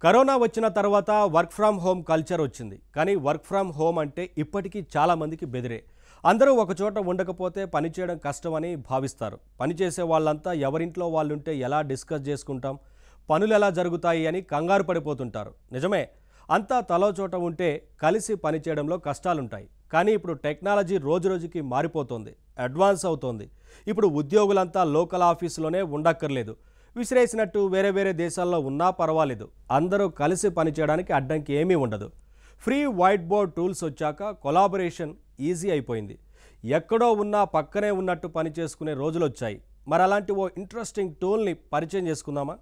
Corona వచ్చిన తర్వాత work from home culture వచ్చింది. కానీ వర్క్ ఫ్రమ్ హోమ్ అంటే ఇప్పటికీ చాలామందికి బెదిరే. అందరూ ఒకచోట ఉండకపోతే పని చేయడం కష్టమని భావిస్తారు. పనిచేసే వాళ్ళంతా ఎవరింట్లో వాళ్ళుంటే ఎలా డిస్కస్ చేసుకుంటాం, పనులు ఎలా జరుగుతాయి అని కంగారు పడిపోతుంటారు. నిజమే, అంతా తలో చోట ఉంటే కలిసి పనిచేయడంలో కష్టాలుంటాయి. కానీ ఇప్పుడు టెక్నాలజీ రోజురోజుకి మారిపోతుంది, అడ్వాన్స్ అవుతోంది. ఇప్పుడు ఉద్యోగులంతా లోకల్ ఆఫీసులోనే ఉండక్కర్లేదు. విసిరేసినట్టు వేరే వేరే దేశాల్లో ఉన్నా పర్వాలేదు, అందరూ కలిసి పనిచేయడానికి అడ్డంకి ఏమీ ఉండదు. ఫ్రీ వైట్ బోర్డ్ టూల్స్ వచ్చాక కొలాబరేషన్ ఈజీ అయిపోయింది. ఎక్కడో ఉన్నా పక్కనే ఉన్నట్టు పని చేసుకునే రోజులు వచ్చాయి. మరి అలాంటి ఓ ఇంట్రెస్టింగ్ టూల్ని పరిచయం చేసుకుందామా?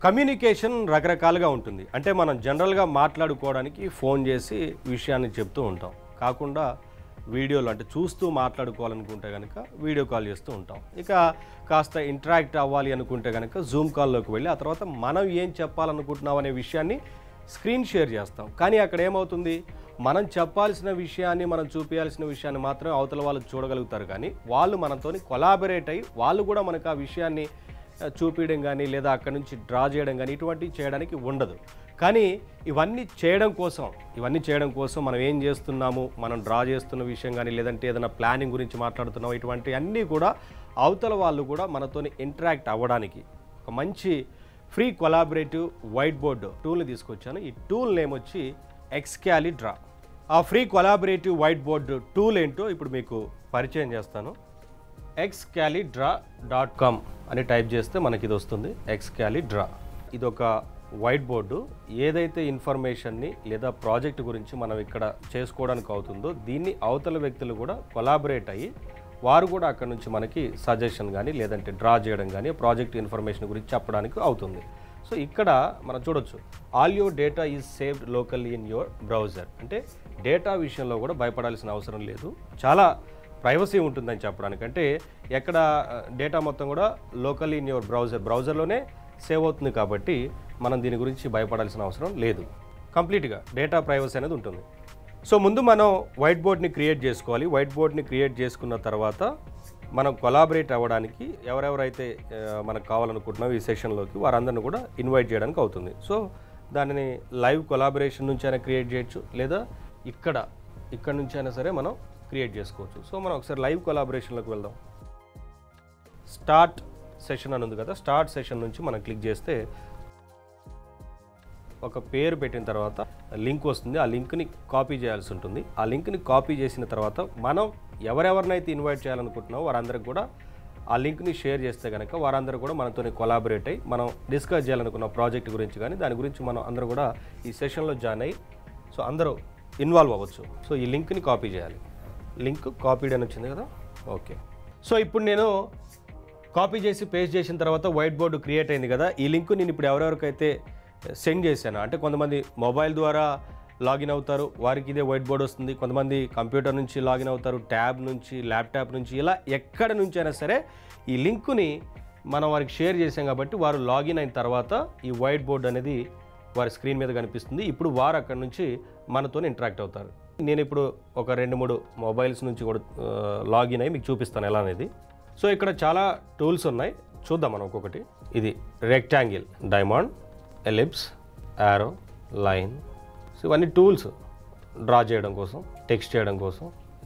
కమ్యూనికేషన్ రకరకాలుగా ఉంటుంది. అంటే మనం జనరల్గా మాట్లాడుకోవడానికి ఫోన్ చేసి విషయాన్ని చెప్తూ ఉంటాం. కాకుండా వీడియోలు అంటే చూస్తూ మాట్లాడుకోవాలనుకుంటే కనుక వీడియో కాల్ చేస్తూ ఉంటాం. ఇక కాస్త ఇంటరాక్ట్ అవ్వాలి అనుకుంటే కనుక జూమ్ కాల్లోకి వెళ్ళి ఆ తర్వాత మనం ఏం చెప్పాలనుకుంటున్నాం అనే విషయాన్ని స్క్రీన్ షేర్ చేస్తాం. కానీ అక్కడ ఏమవుతుంది, మనం చెప్పాల్సిన విషయాన్ని, మనం చూపించాల్సిన విషయాన్ని మాత్రమే అవతల వాళ్ళు చూడగలుగుతారు. కానీ వాళ్ళు మనతోని కొలాబరేట్ అయ్యి వాళ్ళు కూడా మనకు ఆ విషయాన్ని చూపించడం కానీ లేదా అక్కడి నుంచి డ్రా చేయడం కానీ ఇటువంటివి చేయడానికి ఉండదు. కానీ ఇవన్నీ చేయడం కోసం మనం ఏం చేస్తున్నాము, మనం డ్రా చేస్తున్న విషయం కానీ లేదంటే ఏదైనా ప్లానింగ్ గురించి మాట్లాడుతున్నాం, ఇటువంటి అన్నీ కూడా అవతల వాళ్ళు కూడా మనతోని ఇంటరాక్ట్ అవ్వడానికి ఒక మంచి ఫ్రీ కొలాబరేటివ్ వైట్ బోర్డ్ టూల్ని తీసుకొచ్చాను. ఈ టూల్ నేమ్ వచ్చి ఎక్స్కాలిడ్రా. ఆ free collaborative white board tool ఏంటో ఇప్పుడు మీకు పరిచయం చేస్తాను. excalidra.com అని టైప్ చేస్తే మనకి ఇది వస్తుంది. ఎక్స్కాలిడ్రా ఇది ఒక వైట్ బోర్డు. ఏదైతే ఇన్ఫర్మేషన్ని లేదా ప్రాజెక్ట్ గురించి మనం ఇక్కడ చేసుకోవడానికి అవుతుందో దీన్ని అవతల వ్యక్తులు కూడా కొలాబరేట్ అయ్యి వారు కూడా అక్కడ నుంచి మనకి సజెషన్ కానీ లేదంటే డ్రా చేయడం కానీ ప్రాజెక్ట్ ఇన్ఫర్మేషన్ గురించి చెప్పడానికి అవుతుంది. సో ఇక్కడ మనం చూడొచ్చు, all your data is saved locally in your browser. అంటే డేటా విషయంలో కూడా భయపడాల్సిన అవసరం లేదు. చాలా ప్రైవసీ ఉంటుందని చెప్పడానికి. అంటే ఎక్కడ డేటా మొత్తం కూడా లోకల్లీ ఇన్ యువర్ బ్రౌజర్లోనే సేవ్ అవుతుంది కాబట్టి మనం దీని గురించి భయపడాల్సిన అవసరం లేదు. కంప్లీట్గా డేటా ప్రైవసీ అనేది ఉంటుంది. సో ముందు మనం వైట్ బోర్డ్ని క్రియేట్ చేసుకోవాలి. వైట్ బోర్డ్ని క్రియేట్ చేసుకున్న తర్వాత మనం కొలాబరేట్ అవ్వడానికి ఎవరెవరైతే మనకు కావాలనుకుంటున్నాం ఈ సెషన్లోకి వారందరిని కూడా ఇన్వైట్ చేయడానికి అవుతుంది. సో దానిని లైవ్ కొలాబరేషన్ నుంచి అయినా క్రియేట్ చేయొచ్చు లేదా ఇక్కడ నుంచి అయినా సరే మనం క్రియేట్ చేసుకోవచ్చు. సో మనం ఒకసారి లైవ్ కొలాబరేషన్లోకి వెళ్దాం. స్టార్ట్ సెషన్ అని ఉంది కదా, స్టార్ట్ సెషన్ నుంచి మనం క్లిక్ చేస్తే ఒక పేరు పెట్టిన తర్వాత లింక్ వస్తుంది. ఆ లింక్ని కాపీ చేయాల్సి ఉంటుంది. ఆ లింక్ని కాపీ చేసిన తర్వాత మనం ఎవరెవరినైతే ఇన్వైట్ చేయాలనుకుంటున్నామో వారందరికి కూడా ఆ లింక్ని షేర్ చేస్తే కనుక వారందరూ కూడా మనతో కొలాబరేట్ అయ్యి మనం డిస్కస్ చేయాలనుకున్న ప్రాజెక్ట్ గురించి కానీ దాని గురించి మనం అందరూ కూడా ఈ సెషన్లో జాయిన్ అయ్యి సో అందరూ ఇన్వాల్వ్ అవ్వచ్చు. సో ఈ లింక్ని కాపీ చేయాలి. లింక్ కాపీడ్ అని వచ్చింది కదా, ఓకే. సో ఇప్పుడు నేను కాపీ చేసి పేస్ట్ చేసిన తర్వాత వైట్ బోర్డు క్రియేట్ అయింది కదా. ఈ లింక్ నేను ఇప్పుడు ఎవరెవరికైతే సెండ్ చేశాను, అంటే కొంతమంది మొబైల్ ద్వారా లాగిన్ అవుతారు, వారికి ఇదే వైట్ బోర్డ్ వస్తుంది. కొంతమంది కంప్యూటర్ నుంచి లాగిన్ అవుతారు, ట్యాబ్ నుంచి, ల్యాప్టాప్ నుంచి, ఇలా ఎక్కడ నుంచి అయినా సరే ఈ లింకుని మనం వారికి షేర్ చేసాం కాబట్టి వారు లాగిన్ అయిన తర్వాత ఈ వైట్ బోర్డ్ అనేది వారి స్క్రీన్ మీద కనిపిస్తుంది. ఇప్పుడు వారు అక్కడ నుంచి మనతో ఇంటరాక్ట్ అవుతారు. నేను ఇప్పుడు ఒక 2-3 మొబైల్స్ నుంచి కూడా లాగిన్ అయ్యి మీకు చూపిస్తాను ఎలా అనేది. సో ఇక్కడ చాలా టూల్స్ ఉన్నాయి, చూద్దాం మనం ఒక్కొక్కటి. ఇది rectangle, diamond, ellipse, arrow, line. So ఇవన్నీ టూల్స్ డ్రా చేయడం కోసం, టెక్స్ట్ చేయడం కోసం,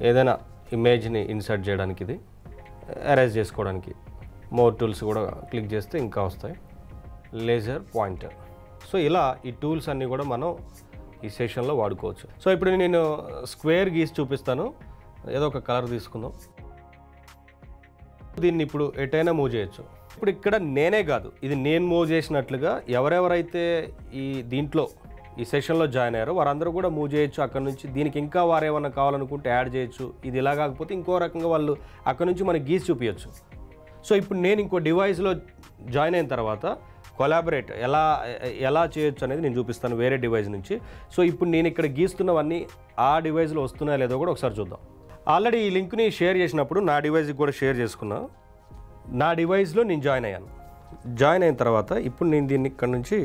ఏదైనా ఇమేజ్ని ఇన్సర్ట్ చేయడానికి, ఇది అరేంజ్ చేసుకోవడానికి. మోర్ టూల్స్ కూడా క్లిక్ చేస్తే ఇంకా వస్తాయి. Laser pointer. సో ఇలా ఈ టూల్స్ అన్నీ కూడా మనం ఈ సెషన్లో వాడుకోవచ్చు. సో ఇప్పుడు నేను స్క్వేర్ గీసి చూపిస్తాను. ఏదో ఒక కలర్ తీసుకుందాం. దీన్ని ఇప్పుడు ఎటైనా మూవ్ చేయొచ్చు. ఇప్పుడు ఇక్కడ నేనే కాదు, ఇది నేను మూవ్ చేసినట్లుగా ఎవరెవరైతే దీంట్లో ఈ సెషన్లో జాయిన్ అయ్యారో వారందరూ కూడా మూవ్ చేయొచ్చు అక్కడ నుంచి. దీనికి ఇంకా వారు ఏమన్నా కావాలనుకుంటే యాడ్ చేయొచ్చు. ఇది ఇలా కాకపోతే ఇంకో రకంగా వాళ్ళు అక్కడ నుంచి మనకి గీసి చూపించచ్చు. సో ఇప్పుడు నేను ఇంకో డివైస్లో జాయిన్ అయిన తర్వాత కొలాబరేట్ ఎలా చేయొచ్చు అనేది నేను చూపిస్తాను వేరే డివైస్ నుంచి. సో ఇప్పుడు నేను ఇక్కడ గీస్తున్నవన్నీ ఆ డివైస్లో వస్తున్నాయో లేదో కూడా ఒకసారి చూద్దాం. ఆల్రెడీ ఈ లింక్ని షేర్ చేసినప్పుడు నా డివైస్కి కూడా షేర్ చేసుకున్నా. నా డివైస్లో నేను జాయిన్ అయ్యాను. జాయిన్ అయిన తర్వాత ఇప్పుడు నేను దీన్ని ఇక్కడ నుంచి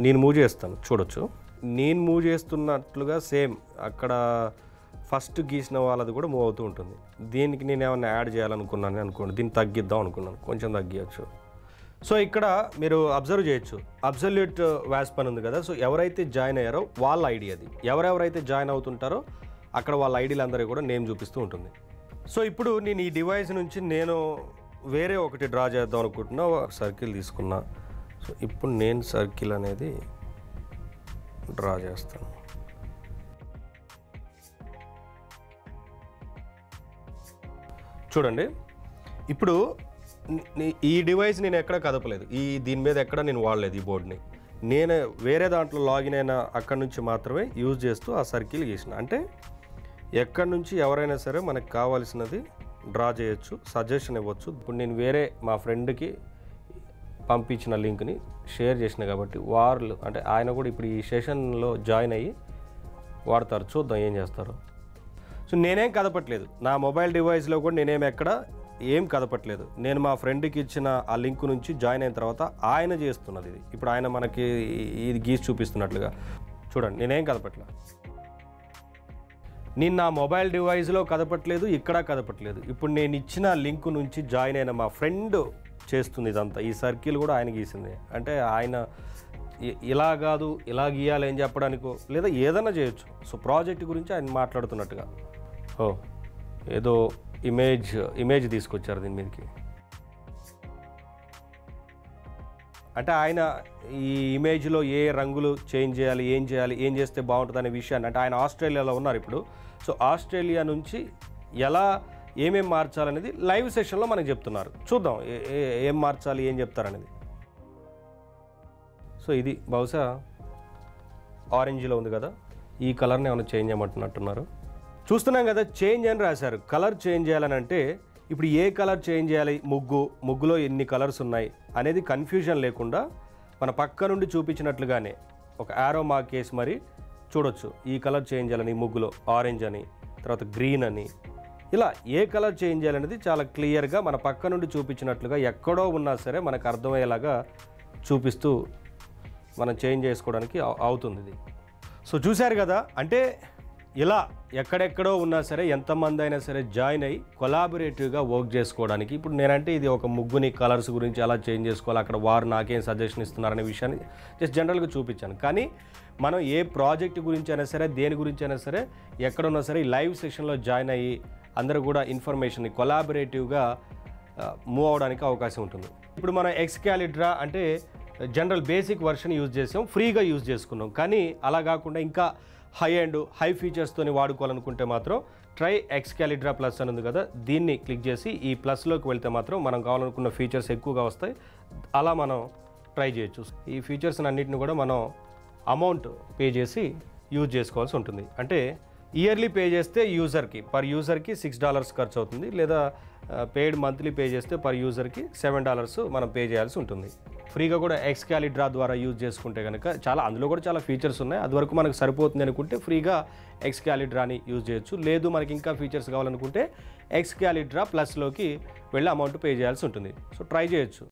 నేను మూవ్ చేస్తాను. చూడొచ్చు, నేను మూవ్ చేస్తున్నట్లుగా సేమ్ అక్కడ ఫస్ట్ గీసిన వాళ్ళది కూడా మూవ్ అవుతూ ఉంటుంది. దీనికి నేను ఏమన్నా యాడ్ చేయాలనుకున్నాను అనుకోండి, దీన్ని తగ్గిద్దాం అనుకున్నాను, కొంచెం తగ్గించచ్చు. సో ఇక్కడ మీరు అబ్జర్వ్ చేయొచ్చు, అబ్సల్యూట్ వాస్ప్ అని ఉంది కదా. సో ఎవరైతే జాయిన్ అయ్యారో వాళ్ళ ఐడి అది. ఎవరెవరైతే జాయిన్ అవుతుంటారో అక్కడ వాళ్ళ ఐడీలు అందరికీ కూడా నేమ్ చూపిస్తూ ఉంటుంది. సో ఇప్పుడు నేను ఈ డివైస్ నుంచి నేను వేరే ఒకటి డ్రా చేద్దాం అనుకుంటున్నా. సర్కిల్ తీసుకున్నా. సో ఇప్పుడు నేను సర్కిల్ అనేది డ్రా చేస్తాను. చూడండి, ఇప్పుడు ఈ డివైస్ నేను ఎక్కడ కదపలేదు, దీని మీద ఎక్కడ నేను వాడలేదు ఈ బోర్డ్ని. నేను వేరే దాంట్లో లాగిన్ అయిన అక్కడి నుంచి మాత్రమే యూజ్ చేస్తూ ఆ సర్కిల్ గీసిన. అంటే ఎక్కడి నుంచి ఎవరైనా సరే మనకు కావాల్సినది డ్రా చేయొచ్చు, సజెషన్ ఇవ్వచ్చు. ఇప్పుడు నేను వేరే మా ఫ్రెండ్కి పంపించిన లింక్ని షేర్ చేసిన కాబట్టి వాళ్ళు అంటే ఆయన కూడా ఇప్పుడు ఈ సెషన్లో జాయిన్ అయ్యి వాడతారు. చూద్దాం ఏం చేస్తారు. సో నేనేం కదపట్లేదు, నా మొబైల్ డివైస్లో కూడా నేనేం ఎక్కడ ఏం కదపట్లేదు. నేను మా ఫ్రెండ్కి ఇచ్చిన ఆ లింక్ నుంచి జాయిన్ అయిన తర్వాత ఆయన చేస్తున్నది ఇది. ఇప్పుడు ఆయన మనకి ఇది గీసి చూపిస్తున్నట్లుగా చూడండి, నేనేం కదపట్లేదు. నేను నా మొబైల్ డివైస్లో కదపట్లేదు, ఇక్కడ కదపట్లేదు. ఇప్పుడు నేను ఇచ్చిన లింక్ నుంచి జాయిన్ అయిన మా ఫ్రెండ్ చేస్తుంది ఇదంతా. ఈ సర్కిల్ కూడా ఆయన గీసింది. అంటే ఆయన ఇలా కాదు ఇలా గీయాలి అని చెప్పడానికో లేదా ఏదైనా చేయొచ్చు. సో ప్రాజెక్ట్ గురించి ఆయన మాట్లాడుతున్నట్టుగా ఏదో ఇమేజ్ తీసుకొచ్చారు దీని మీదకి. అంటే ఆయన ఈ ఇమేజ్లో ఏ రంగులు చేంజ్ చేయాలి, ఏం చేస్తే బాగుంటుంది అనే విషయాన్ని, అంటే ఆయన ఆస్ట్రేలియాలో ఉన్నారు ఇప్పుడు. సో ఆస్ట్రేలియా నుంచి ఎలా ఏమేం మార్చాలనేది లైవ్ సెషన్లో మనకు చెప్తున్నారు. చూద్దాం ఏం మార్చాలి, ఏం చెప్తారనేది. సో ఇది బహుశా ఆరెంజ్లో ఉంది కదా, ఈ కలర్ని ఏమైనా చేంజ్ చేయమంటున్నట్టున్నారు. చూస్తున్నాం కదా, చేంజ్ అని రాశారు. కలర్ చేంజ్ చేయాలని అంటే ఇప్పుడు ఏ కలర్ చేంజ్ చేయాలి, ముగ్గులో ఎన్ని కలర్స్ ఉన్నాయి అనేది కన్ఫ్యూజన్ లేకుండా మన పక్క నుండి చూపించినట్లుగానే ఒక యారో మార్క్ వేసి మరి చూడొచ్చు. ఈ కలర్ చేంజ్ చేయాలని ముగ్గులో ఆరెంజ్ అని, తర్వాత గ్రీన్ అని, ఇలా ఏ కలర్ చేంజ్ చేయాలనేది చాలా క్లియర్గా మన పక్క నుండి చూపించినట్లుగా ఎక్కడో ఉన్నా సరే మనకు అర్థమయ్యేలాగా చూపిస్తూ మనం చేంజ్ చేసుకోవడానికి అవుతుంది ఇది. సో చూశారు కదా, అంటే ఇలా ఎక్కడెక్కడో ఉన్నా సరే ఎంతమంది అయినా సరే జాయిన్ అయ్యి కొలాబరేటివ్గా వర్క్ చేసుకోవడానికి. ఇప్పుడు నేనంటే ఇది ఒక ముగ్గుని కలర్స్ గురించి ఎలా చేంజ్ చేసుకోవాలి, అక్కడ వారు నాకేం సజెషన్ ఇస్తున్నారనే విషయాన్ని జస్ట్ జనరల్గా చూపించాను. కానీ మనం ఏ ప్రాజెక్ట్ గురించి అయినా సరే, దేని గురించి అయినా సరే, ఎక్కడున్నా సరే ఈ లైవ్ సెషన్లో జాయిన్ అయ్యి అందరూ కూడా ఇన్ఫర్మేషన్ని కొలాబరేటివ్గా మూవ్ అవడానికి అవకాశం ఉంటుంది. ఇప్పుడు మనం ఎక్స్కాలిడ్రా అంటే జనరల్ బేసిక్ వర్షన్ యూజ్ చేసాం, ఫ్రీగా యూజ్ చేసుకున్నాం. కానీ అలా కాకుండా ఇంకా హై ఫీచర్స్తోని వాడుకోవాలనుకుంటే మాత్రం ట్రై ఎక్స్కాలిడ్రా ప్లస్ అని ఉంది కదా, దీన్ని క్లిక్ చేసి ఈ ప్లస్లోకి వెళ్తే మాత్రం మనం కావాలనుకున్న ఫీచర్స్ ఎక్కువగా వస్తాయి. అలా మనం ట్రై చేయొచ్చు. ఈ ఫీచర్స్ అన్నింటిని కూడా మనం అమౌంట్ పే చేసి యూజ్ చేసుకోవాల్సి ఉంటుంది. అంటే ఇయర్లీ పే చేస్తే పర్ యూజర్కి $6 ఖర్చు అవుతుంది, లేదా పెయిడ్ మంత్లీ పే చేస్తే పర్ యూజర్కి $7 మనం పే చేయాల్సి ఉంటుంది. ఫ్రీగా కూడా ఎక్స్కాలిడ్రా ద్వారా యూజ్ చేసుకుంటే కనుక అందులో కూడా చాలా ఫీచర్స్ ఉన్నాయి. అది వరకు మనకు సరిపోతుంది అనుకుంటే ఫ్రీగా ఎక్స్కాలిడ్రాని యూజ్ చేయొచ్చు. లేదు మనకి ఇంకా ఫీచర్స్ కావాలనుకుంటే ఎక్స్కాలిడ్రా ప్లస్లోకి వెళ్ళి అమౌంట్ పే చేయాల్సి ఉంటుంది. సో ట్రై చేయొచ్చు.